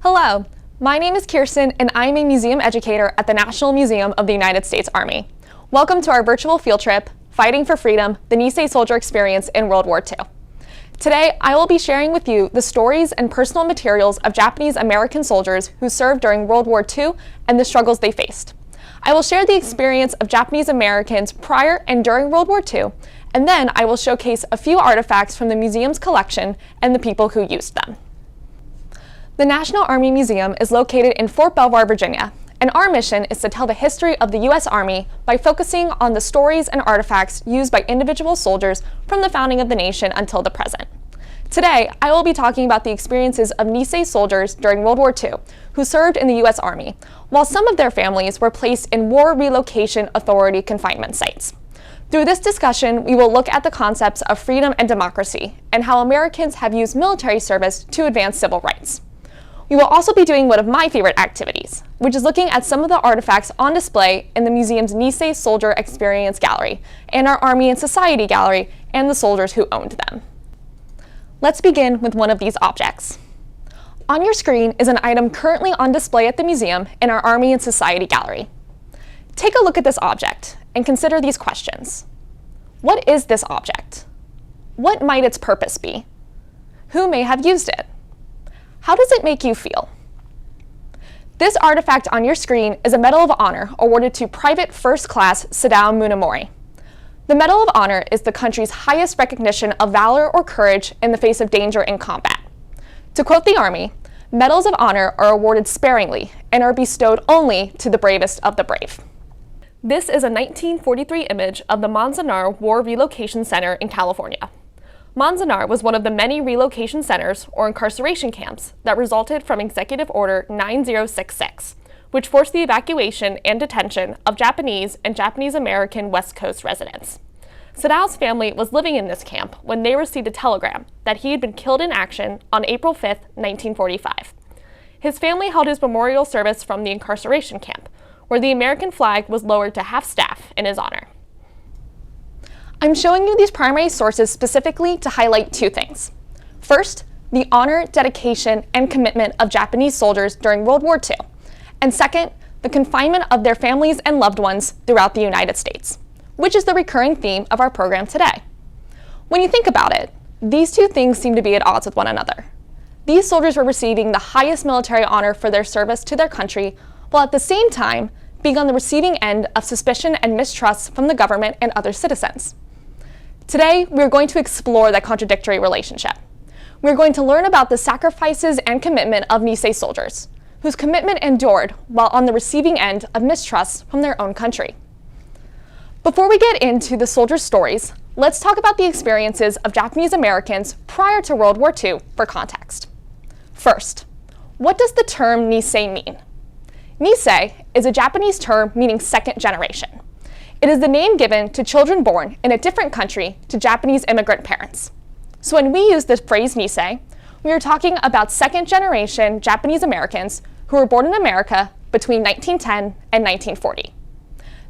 Hello, my name is Kirsten and I'm a museum educator at the National Museum of the United States Army. Welcome to our virtual field trip, Fighting for Freedom, the Nisei Soldier Experience in World War II. Today, I will be sharing with you the stories and personal materials of Japanese American soldiers who served during World War II and the struggles they faced. I will share the experience of Japanese Americans prior and during World War II, and then I will showcase a few artifacts from the museum's collection and the people who used them. The National Army Museum is located in Fort Belvoir, Virginia, and our mission is to tell the history of the U.S. Army by focusing on the stories and artifacts used by individual soldiers from the founding of the nation until the present. Today, I will be talking about the experiences of Nisei soldiers during World War II who served in the U.S. Army, while some of their families were placed in War Relocation Authority confinement sites. Through this discussion, we will look at the concepts of freedom and democracy and how Americans have used military service to advance civil rights. We will also be doing one of my favorite activities, which is looking at some of the artifacts on display in the museum's Nisei Soldier Experience Gallery and our Army and Society Gallery and the soldiers who owned them. Let's begin with one of these objects. On your screen is an item currently on display at the museum in our Army and Society Gallery. Take a look at this object and consider these questions. What is this object? What might its purpose be? Who may have used it? How does it make you feel? This artifact on your screen is a Medal of Honor awarded to Private First Class Sadao Munamori. The Medal of Honor is the country's highest recognition of valor or courage in the face of danger in combat. To quote the Army, Medals of Honor are awarded sparingly and are bestowed only to the bravest of the brave. This is a 1943 image of the Manzanar War Relocation Center in California. Manzanar was one of the many relocation centers, or incarceration camps, that resulted from Executive Order 9066, which forced the evacuation and detention of Japanese and Japanese American West Coast residents. Sadao's family was living in this camp when they received a telegram that he had been killed in action on April 5, 1945. His family held his memorial service from the incarceration camp, where the American flag was lowered to half-staff in his honor. I'm showing you these primary sources specifically to highlight two things. First, the honor, dedication, and commitment of Japanese soldiers during World War II. And second, the confinement of their families and loved ones throughout the United States, which is the recurring theme of our program today. When you think about it, these two things seem to be at odds with one another. These soldiers were receiving the highest military honor for their service to their country, while at the same time being on the receiving end of suspicion and mistrust from the government and other citizens. Today, we're going to explore that contradictory relationship. We're going to learn about the sacrifices and commitment of Nisei soldiers, whose commitment endured while on the receiving end of mistrust from their own country. Before we get into the soldiers' stories, let's talk about the experiences of Japanese Americans prior to World War II for context. First, what does the term Nisei mean? Nisei is a Japanese term meaning second generation. It is the name given to children born in a different country to Japanese immigrant parents. So when we use the phrase Nisei, we are talking about second-generation Japanese Americans who were born in America between 1910 and 1940.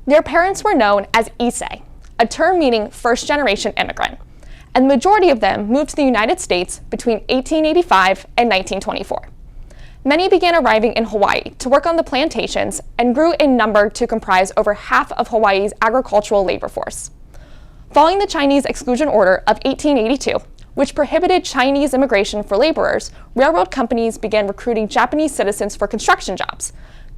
Their parents were known as Issei, a term meaning first-generation immigrant, and the majority of them moved to the United States between 1885 and 1924. Many began arriving in Hawaii to work on the plantations and grew in number to comprise over half of Hawaii's agricultural labor force. Following the Chinese Exclusion Order of 1882, which prohibited Chinese immigration for laborers, railroad companies began recruiting Japanese citizens for construction jobs,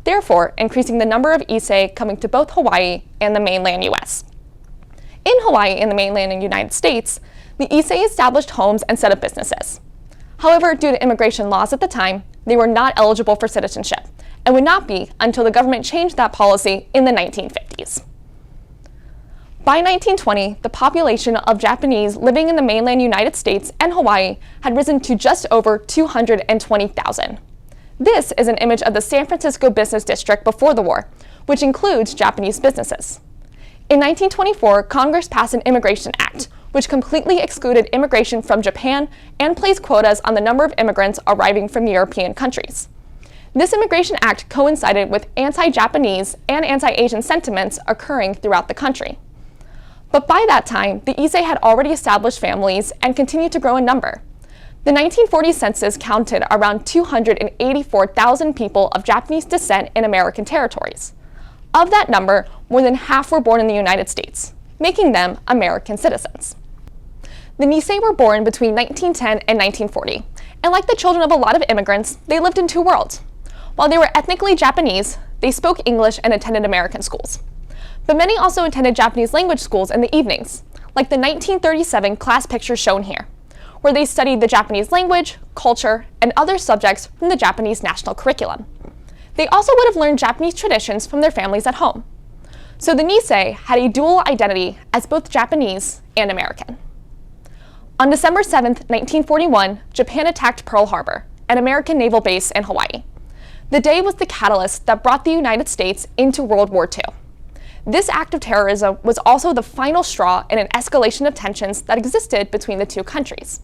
therefore increasing the number of Issei coming to both Hawaii and the mainland U.S. In Hawaii and the mainland and United States, the Issei established homes and set up businesses. However, due to immigration laws at the time, they were not eligible for citizenship and would not be until the government changed that policy in the 1950s. By 1920, the population of Japanese living in the mainland United States and Hawaii had risen to just over 220,000. This is an image of the San Francisco business district before the war, which includes Japanese businesses. In 1924, Congress passed an Immigration Act, which completely excluded immigration from Japan and placed quotas on the number of immigrants arriving from European countries. This Immigration Act coincided with anti-Japanese and anti-Asian sentiments occurring throughout the country. But by that time, the Issei had already established families and continued to grow in number. The 1940 census counted around 284,000 people of Japanese descent in American territories. Of that number, more than half were born in the United States, making them American citizens. The Nisei were born between 1910 and 1940, and like the children of a lot of immigrants, they lived in two worlds. While they were ethnically Japanese, they spoke English and attended American schools. But many also attended Japanese language schools in the evenings, like the 1937 class picture shown here, where they studied the Japanese language, culture, and other subjects from the Japanese national curriculum. They also would have learned Japanese traditions from their families at home. So the Nisei had a dual identity as both Japanese and American. On December 7, 1941, Japan attacked Pearl Harbor, an American naval base in Hawaii. The day was the catalyst that brought the United States into World War II. This act of terrorism was also the final straw in an escalation of tensions that existed between the two countries.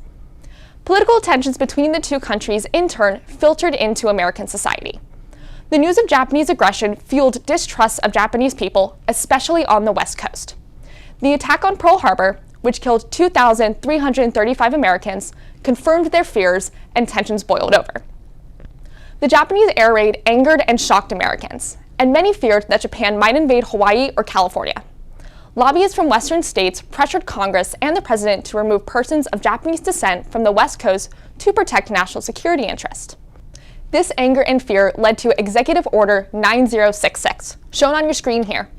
Political tensions between the two countries, in turn, filtered into American society. The news of Japanese aggression fueled distrust of Japanese people, especially on the West Coast. The attack on Pearl Harbor, which killed 2,335 Americans, confirmed their fears and tensions boiled over. The Japanese air raid angered and shocked Americans, and many feared that Japan might invade Hawaii or California. Lobbyists from Western states pressured Congress and the president to remove persons of Japanese descent from the West Coast to protect national security interests. This anger and fear led to Executive Order 9066, shown on your screen here.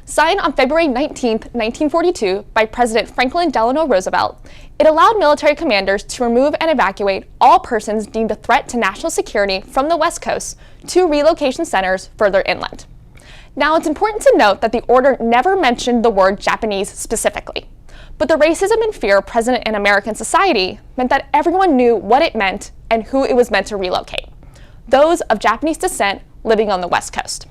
Signed on February 19, 1942 by President Franklin Delano Roosevelt, it allowed military commanders to remove and evacuate all persons deemed a threat to national security from the West Coast to relocation centers further inland. Now, it's important to note that the order never mentioned the word Japanese specifically, but the racism and fear present in American society meant that everyone knew what it meant and who it was meant to relocate: those of Japanese descent living on the West Coast.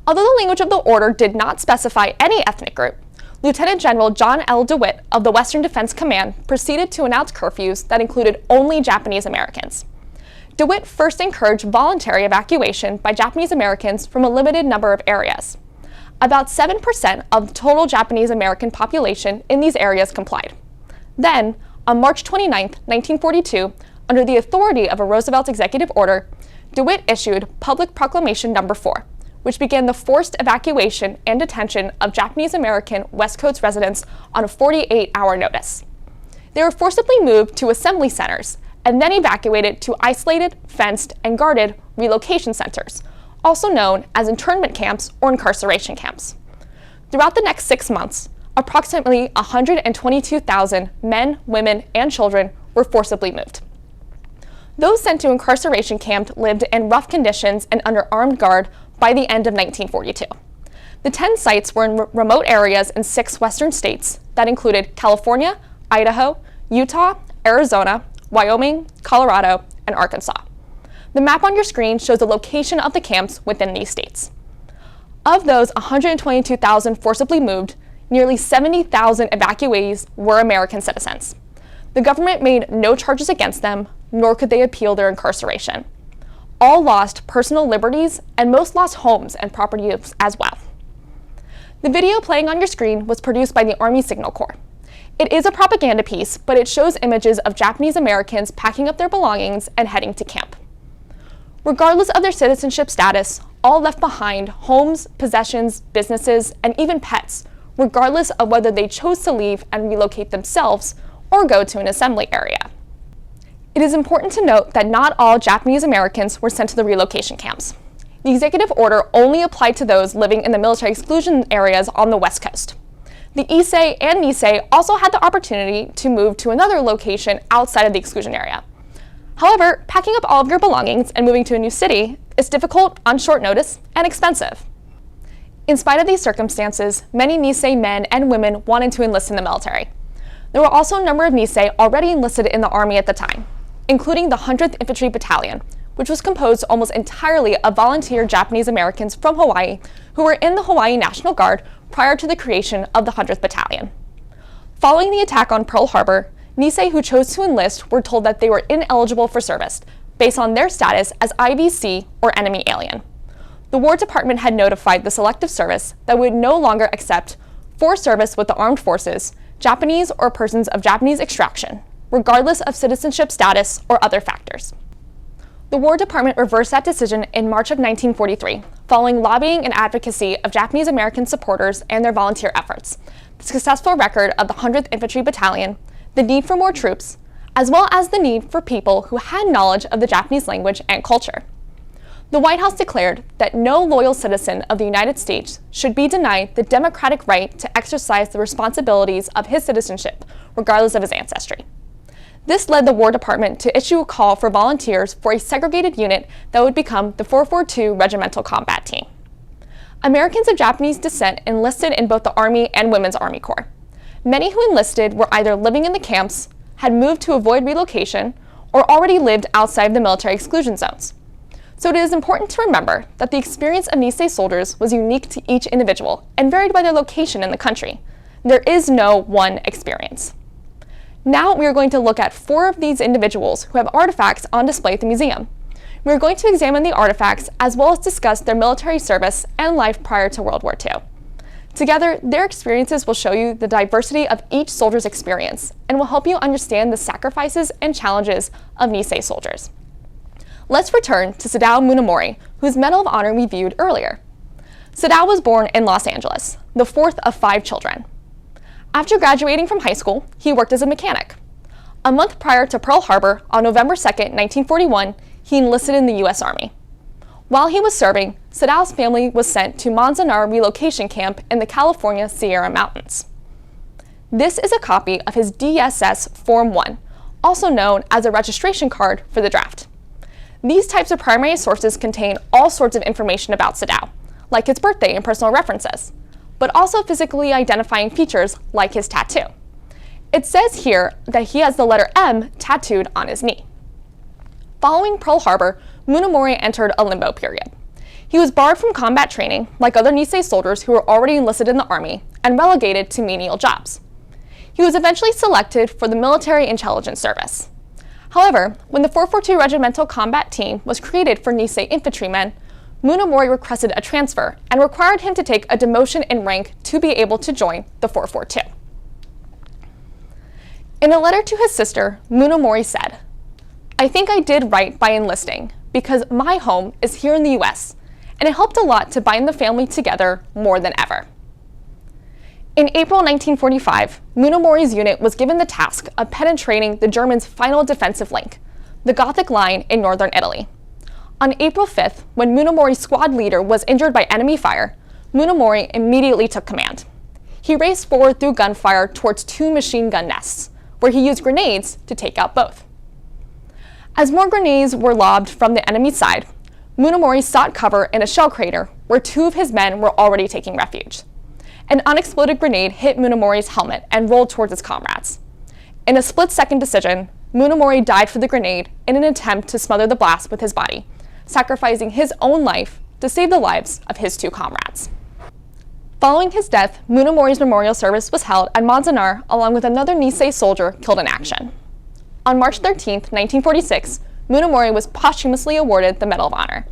Although the language of the order did not specify any ethnic group, Lieutenant General John L. DeWitt of the Western Defense Command proceeded to announce curfews that included only Japanese Americans. DeWitt first encouraged voluntary evacuation by Japanese Americans from a limited number of areas. About 7% of the total Japanese American population in these areas complied. Then, on March 29, 1942, under the authority of a Roosevelt executive order, DeWitt issued Public Proclamation No. 4, which began the forced evacuation and detention of Japanese American West Coast residents on a 48-hour notice. They were forcibly moved to assembly centers and then evacuated to isolated, fenced, and guarded relocation centers, also known as internment camps or incarceration camps. Throughout the next 6 months, approximately 122,000 men, women, and children were forcibly moved. Those sent to incarceration camp lived in rough conditions and under armed guard by the end of 1942. The 10 sites were in remote areas in 6 western states that included California, Idaho, Utah, Arizona, Wyoming, Colorado, and Arkansas. The map on your screen shows the location of the camps within these states. Of those 122,000 forcibly moved, nearly 70,000 evacuees were American citizens. The government made no charges against them, nor could they appeal their incarceration. All lost personal liberties, and most lost homes and property as well. The video playing on your screen was produced by the Army Signal Corps. It is a propaganda piece, but it shows images of Japanese Americans packing up their belongings and heading to camp. Regardless of their citizenship status, all left behind homes, possessions, businesses, and even pets, regardless of whether they chose to leave and relocate themselves or go to an assembly area. It is important to note that not all Japanese Americans were sent to the relocation camps. The executive order only applied to those living in the military exclusion areas on the West Coast. The Issei and Nisei also had the opportunity to move to another location outside of the exclusion area. However, packing up all of your belongings and moving to a new city is difficult, on short notice, and expensive. In spite of these circumstances, many Nisei men and women wanted to enlist in the military. There were also a number of Nisei already enlisted in the Army at the time, including the 100th Infantry Battalion, which was composed almost entirely of volunteer Japanese Americans from Hawaii who were in the Hawaii National Guard prior to the creation of the 100th Battalion. Following the attack on Pearl Harbor, Nisei who chose to enlist were told that they were ineligible for service based on their status as IVC or enemy alien. The War Department had notified the Selective Service that would no longer accept, for service with the armed forces, Japanese or persons of Japanese extraction, regardless of citizenship status or other factors. The War Department reversed that decision in March of 1943, following lobbying and advocacy of Japanese American supporters and their volunteer efforts, the successful record of the 100th Infantry Battalion, the need for more troops, as well as the need for people who had knowledge of the Japanese language and culture. The White House declared that no loyal citizen of the United States should be denied the democratic right to exercise the responsibilities of his citizenship, regardless of his ancestry. This led the War Department to issue a call for volunteers for a segregated unit that would become the 442 Regimental Combat Team. Americans of Japanese descent enlisted in both the Army and Women's Army Corps. Many who enlisted were either living in the camps, had moved to avoid relocation, or already lived outside the military exclusion zones. So it is important to remember that the experience of Nisei soldiers was unique to each individual and varied by their location in the country. There is no one experience. Now we are going to look at 4 of these individuals who have artifacts on display at the museum. We are going to examine the artifacts as well as discuss their military service and life prior to World War II. Together, their experiences will show you the diversity of each soldier's experience and will help you understand the sacrifices and challenges of Nisei soldiers. Let's return to Sadao Munamori, whose Medal of Honor we viewed earlier. Sadao was born in Los Angeles, the 4th of 5 children. After graduating from high school, he worked as a mechanic. A month prior to Pearl Harbor, on November 2, 1941, he enlisted in the U.S. Army. While he was serving, Sadao's family was sent to Manzanar Relocation Camp in the California Sierra Mountains. This is a copy of his DSS Form 1, also known as a registration card for the draft. These types of primary sources contain all sorts of information about Sadao, like his birthday and personal references, but also physically identifying features like his tattoo. It says here that he has the letter M tattooed on his knee. Following Pearl Harbor, Munamori entered a limbo period. He was barred from combat training, like other Nisei soldiers who were already enlisted in the Army, and relegated to menial jobs. He was eventually selected for the Military Intelligence Service. However, when the 442 Regimental Combat Team was created for Nisei infantrymen, Munamori requested a transfer and required him to take a demotion in rank to be able to join the 442. In a letter to his sister, Munamori said, "I think I did right by enlisting because my home is here in the US, and it helped a lot to bind the family together more than ever." In April 1945, Munamori's unit was given the task of penetrating the Germans' final defensive link, the Gothic Line in northern Italy. On April 5th, when Munamori's squad leader was injured by enemy fire, Munamori immediately took command. He raced forward through gunfire towards 2 machine gun nests, where he used grenades to take out both. As more grenades were lobbed from the enemy's side, Munamori sought cover in a shell crater where 2 of his men were already taking refuge. An unexploded grenade hit Munamori's helmet and rolled towards his comrades. In a split-second decision, Munamori died for the grenade in an attempt to smother the blast with his body, sacrificing his own life to save the lives of his 2 comrades. Following his death, Munamori's memorial service was held at Manzanar along with another Nisei soldier killed in action. On March 13, 1946, Munamori was posthumously awarded the Medal of Honor.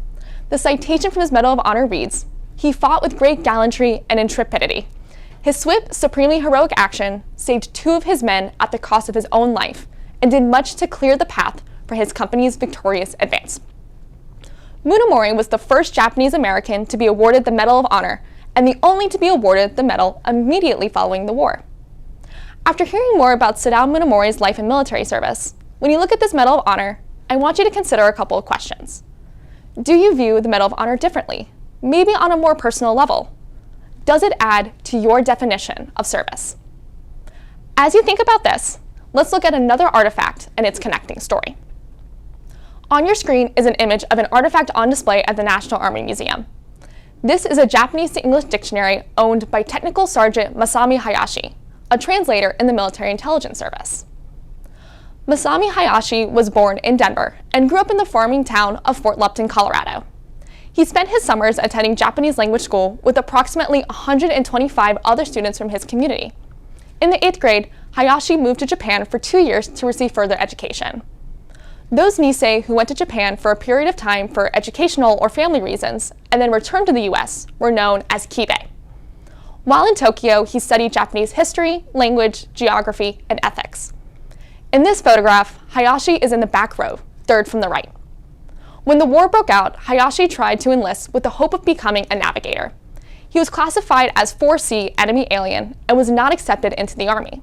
The citation from his Medal of Honor reads, "He fought with great gallantry and intrepidity. His swift, supremely heroic action saved 2 of his men at the cost of his own life and did much to clear the path for his company's victorious advance." Munamori was the first Japanese American to be awarded the Medal of Honor and the only to be awarded the medal immediately following the war. After hearing more about Sadao Munamori's life and military service, when you look at this Medal of Honor, I want you to consider a couple of questions. Do you view the Medal of Honor differently, maybe on a more personal level? Does it add to your definition of service? As you think about this, let's look at another artifact and its connecting story. On your screen is an image of an artifact on display at the National Army Museum. This is a Japanese to English dictionary owned by Technical Sergeant Masami Hayashi, a translator in the Military Intelligence Service. Masami Hayashi was born in Denver and grew up in the farming town of Fort Lupton, Colorado. He spent his summers attending Japanese language school with approximately 125 other students from his community. In the 8th grade, Hayashi moved to Japan for 2 years to receive further education. Those Nisei who went to Japan for a period of time for educational or family reasons and then returned to the US were known as Kibe. While in Tokyo, he studied Japanese history, language, geography, and ethics. In this photograph, Hayashi is in the back row, third from the right. When the war broke out, Hayashi tried to enlist with the hope of becoming a navigator. He was classified as 4C enemy alien and was not accepted into the army.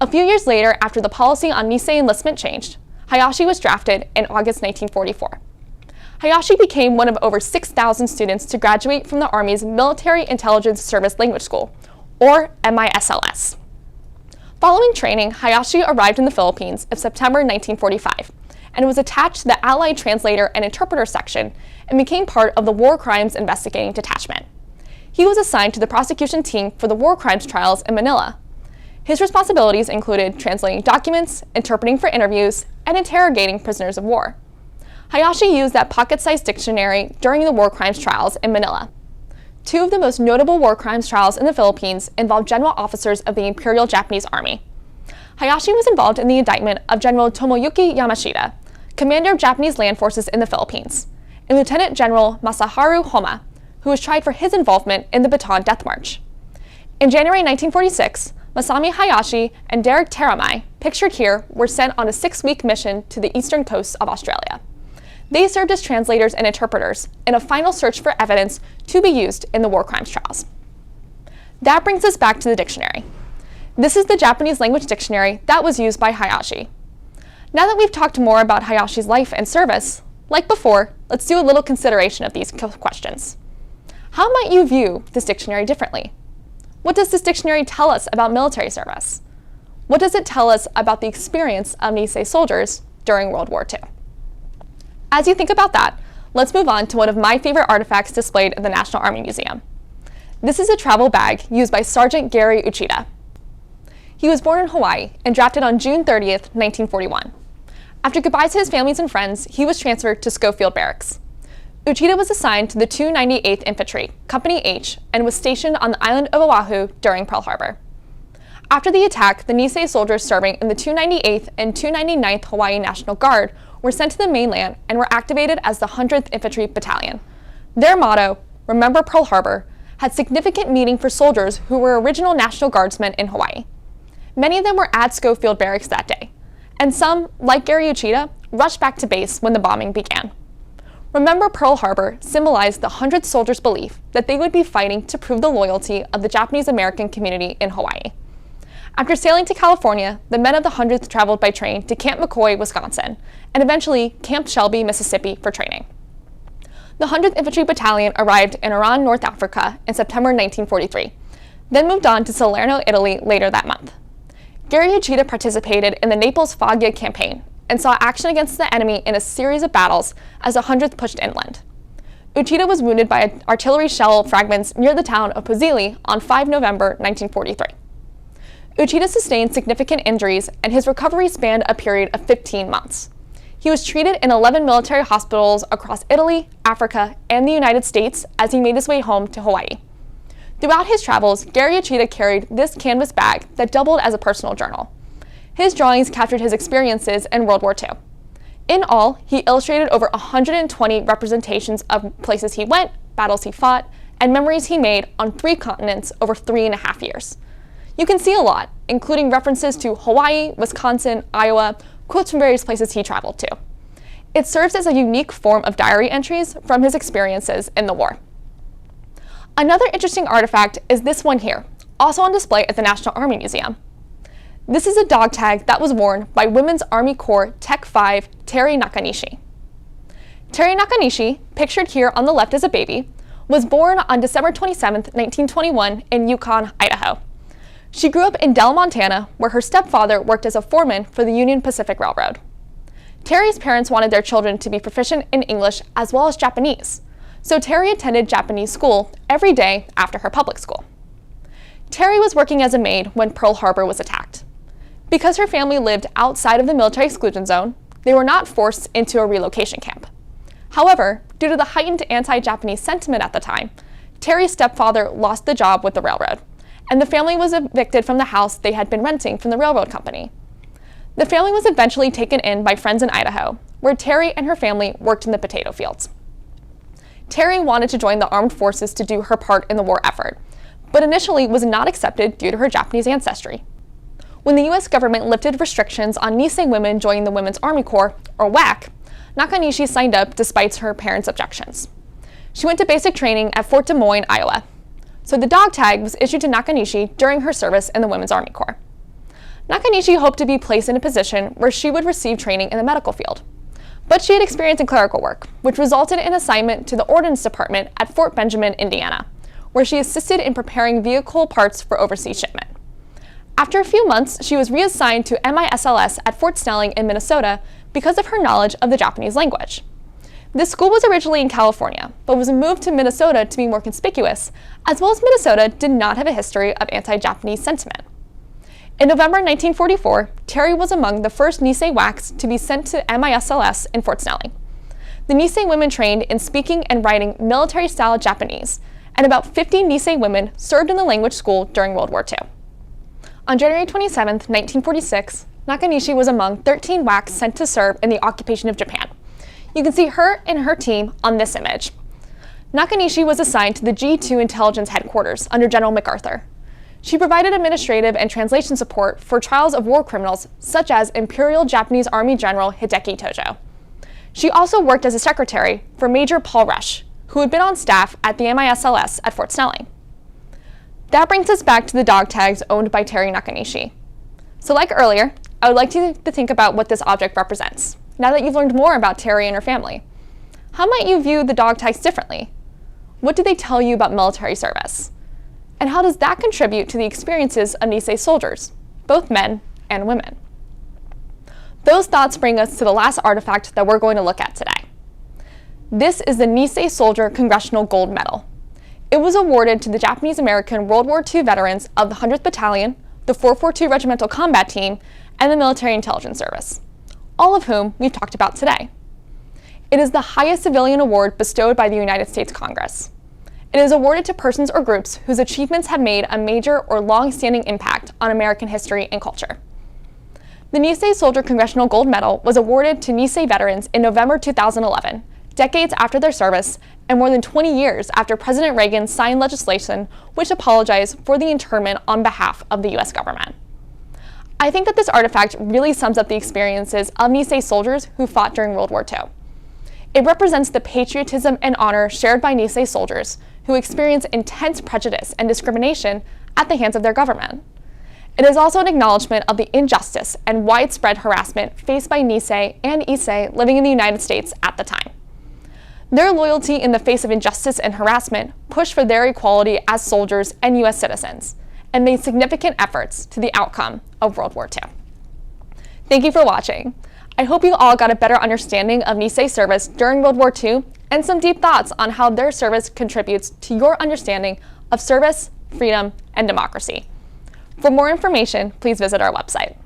A few years later, after the policy on Nisei enlistment changed, Hayashi was drafted in August 1944. Hayashi became one of over 6,000 students to graduate from the Army's Military Intelligence Service Language School, or MISLS. Following training, Hayashi arrived in the Philippines in September 1945 and was attached to the Allied Translator and Interpreter Section and became part of the War Crimes Investigating Detachment. He was assigned to the prosecution team for the war crimes trials in Manila. His responsibilities included translating documents, interpreting for interviews, and interrogating prisoners of war. Hayashi used that pocket-sized dictionary during the war crimes trials in Manila. Two of the most notable war crimes trials in the Philippines involved general officers of the Imperial Japanese Army. Hayashi was involved in the indictment of General Tomoyuki Yamashita, commander of Japanese land forces in the Philippines, and Lieutenant General Masaharu Homa, who was tried for his involvement in the Bataan Death March. In January 1946, Masami Hayashi and Derek Taramai, pictured here, were sent on a 6-week mission to the eastern coast of Australia. They served as translators and interpreters in a final search for evidence to be used in the war crimes trials. That brings us back to the dictionary. This is the Japanese language dictionary that was used by Hayashi. Now that we've talked more about Hayashi's life and service, like before, let's do a little consideration of these questions. How might you view this dictionary differently? What does this dictionary tell us about military service? What does it tell us about the experience of Nisei soldiers during World War II? As you think about that, let's move on to one of my favorite artifacts displayed at the National Army Museum. This is a travel bag used by Sergeant Gary Uchida. He was born in Hawaii and drafted on June 30th, 1941. After goodbyes to his families and friends, he was transferred to Schofield Barracks. Uchida was assigned to the 298th Infantry, Company H, and was stationed on the island of Oahu during Pearl Harbor. After the attack, the Nisei soldiers serving in the 298th and 299th Hawaii National Guard were sent to the mainland and were activated as the 100th Infantry Battalion. Their motto, "Remember Pearl Harbor," had significant meaning for soldiers who were original National Guardsmen in Hawaii. Many of them were at Schofield Barracks that day, and some, like Gary Uchida, rushed back to base when the bombing began. Remember Pearl Harbor symbolized the 100th soldiers' belief that they would be fighting to prove the loyalty of the Japanese American community in Hawaii. After sailing to California, the men of the 100th traveled by train to Camp McCoy, Wisconsin, and eventually Camp Shelby, Mississippi, for training. The 100th Infantry Battalion arrived in Oran, North Africa in September 1943, then moved on to Salerno, Italy later that month. Gary Uchida participated in the Naples Foggia campaign and saw action against the enemy in a series of battles as the 100th pushed inland. Uchida was wounded by artillery shell fragments near the town of Pozzilli on 5 November 1943. Uchida sustained significant injuries, and his recovery spanned a period of 15 months. He was treated in 11 military hospitals across Italy, Africa, and the United States as he made his way home to Hawaii. Throughout his travels, Gary Uchida carried this canvas bag that doubled as a personal journal. His drawings captured his experiences in World War II. In all, he illustrated over 120 representations of places he went, battles he fought, and memories he made on 3 continents over 3.5 years. You can see a lot, including references to Hawaii, Wisconsin, Iowa, quotes from various places he traveled to. It serves as a unique form of diary entries from his experiences in the war. Another interesting artifact is this one here, also on display at the National Army Museum. This is a dog tag that was worn by Women's Army Corps Tech 5 Terry Nakanishi. Terry Nakanishi, pictured here on the left as a baby, was born on December 27, 1921 in Yukon, Idaho. She grew up in Dell, Montana, where her stepfather worked as a foreman for the Union Pacific Railroad. Terry's parents wanted their children to be proficient in English as well as Japanese, so Terry attended Japanese school every day after her public school. Terry was working as a maid when Pearl Harbor was attacked. Because her family lived outside of the military exclusion zone, they were not forced into a relocation camp. However, due to the heightened anti-Japanese sentiment at the time, Terry's stepfather lost the job with the railroad, and the family was evicted from the house they had been renting from the railroad company. The family was eventually taken in by friends in Idaho, where Terry and her family worked in the potato fields. Terry wanted to join the armed forces to do her part in the war effort, but initially was not accepted due to her Japanese ancestry. When the U.S. government lifted restrictions on Nisei women joining the Women's Army Corps, or WAC, Nakanishi signed up despite her parents' objections. She went to basic training at Fort Des Moines, Iowa. So the dog tag was issued to Nakanishi during her service in the Women's Army Corps. Nakanishi hoped to be placed in a position where she would receive training in the medical field. But she had experience in clerical work, which resulted in assignment to the Ordnance Department at Fort Benjamin, Indiana, where she assisted in preparing vehicle parts for overseas shipment. After a few months, she was reassigned to MISLS at Fort Snelling in Minnesota because of her knowledge of the Japanese language. This school was originally in California, but was moved to Minnesota to be more conspicuous, as well as Minnesota did not have a history of anti-Japanese sentiment. In November 1944, Terry was among the first Nisei WACs to be sent to MISLS in Fort Snelling. The Nisei women trained in speaking and writing military-style Japanese, and about 50 Nisei women served in the language school during World War II. On January 27, 1946, Nakanishi was among 13 WACs sent to serve in the occupation of Japan. You can see her and her team on this image. Nakanishi was assigned to the G2 Intelligence Headquarters under General MacArthur. She provided administrative and translation support for trials of war criminals such as Imperial Japanese Army General Hideki Tojo. She also worked as a secretary for Major Paul Rush, who had been on staff at the MISLS at Fort Snelling. That brings us back to the dog tags owned by Terry Nakanishi. So like earlier, I would like you to think about what this object represents, now that you've learned more about Terry and her family. How might you view the dog tags differently? What do they tell you about military service? And how does that contribute to the experiences of Nisei soldiers, both men and women? Those thoughts bring us to the last artifact that we're going to look at today. This is the Nisei Soldier Congressional Gold Medal. It was awarded to the Japanese-American World War II veterans of the 100th Battalion, the 442 Regimental Combat Team, and the Military Intelligence Service, all of whom we've talked about today. It is the highest civilian award bestowed by the United States Congress. It is awarded to persons or groups whose achievements have made a major or long-standing impact on American history and culture. The Nisei Soldier Congressional Gold Medal was awarded to Nisei veterans in November 2011, decades after their service and more than 20 years after President Reagan signed legislation which apologized for the internment on behalf of the U.S. government. I think that this artifact really sums up the experiences of Nisei soldiers who fought during World War II. It represents the patriotism and honor shared by Nisei soldiers who experience intense prejudice and discrimination at the hands of their government. It is also an acknowledgement of the injustice and widespread harassment faced by Nisei and Issei living in the United States at the time. Their loyalty in the face of injustice and harassment pushed for their equality as soldiers and U.S. citizens, and made significant efforts to the outcome of World War II. Thank you for watching. I hope you all got a better understanding of Nisei service during World War II and some deep thoughts on how their service contributes to your understanding of service, freedom, and democracy. For more information, please visit our website.